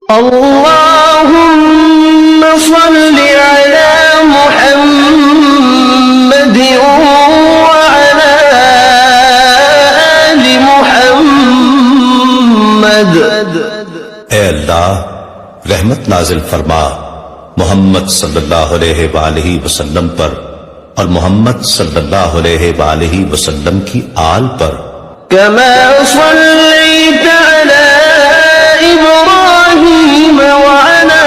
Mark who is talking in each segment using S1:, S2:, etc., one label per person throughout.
S1: اللهم صل على محمد وعلى آل محمد۔
S2: اے اللہ رحمت نازل فرما محمد صلی اللہ علیہ وآلہ وسلم پر اور محمد صلی اللہ علیہ وآلہ وسلم کی آل پر۔
S1: كما صليت على إبراهيم وعلى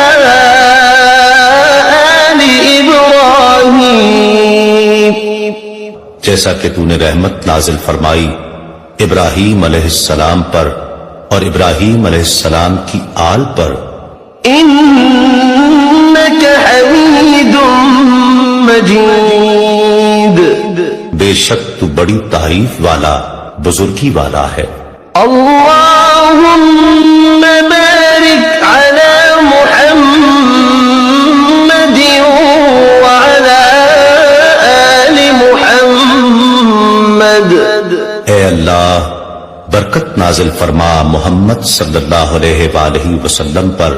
S1: آل إبراهيم،
S2: جیسا کہ تو نے رحمت نازل فرمائی ابراہیم علیہ السلام پر اور ابراہیم علیہ السلام کی آل پر۔
S1: إنك حميد مجيد،
S2: بے شک تو بڑی تعریف والا بزرگی والا ہے۔
S1: اللهم بارك على محمد وعلى آل محمد۔
S2: اے اللہ برکت نازل فرما محمد صلی اللہ علیہ وآلہ وسلم پر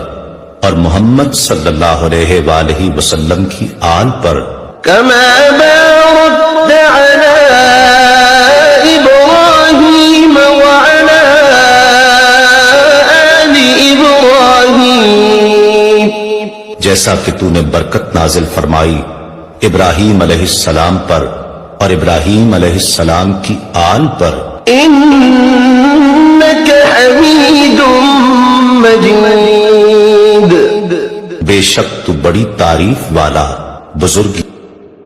S2: اور محمد صلی اللہ علیہ وآلہ وسلم کی آل پر۔
S1: كما باركت على إبراهيم وعلى آل إبراهيم،
S2: جیسا کہ تو نے برکت نازل فرمائی ابراہیم علیہ السلام پر اور ابراہیم علیہ السلام کی آل پر۔
S1: إنك حميد مجيد،
S2: بے شک تو بڑی تعریف والا بزرگی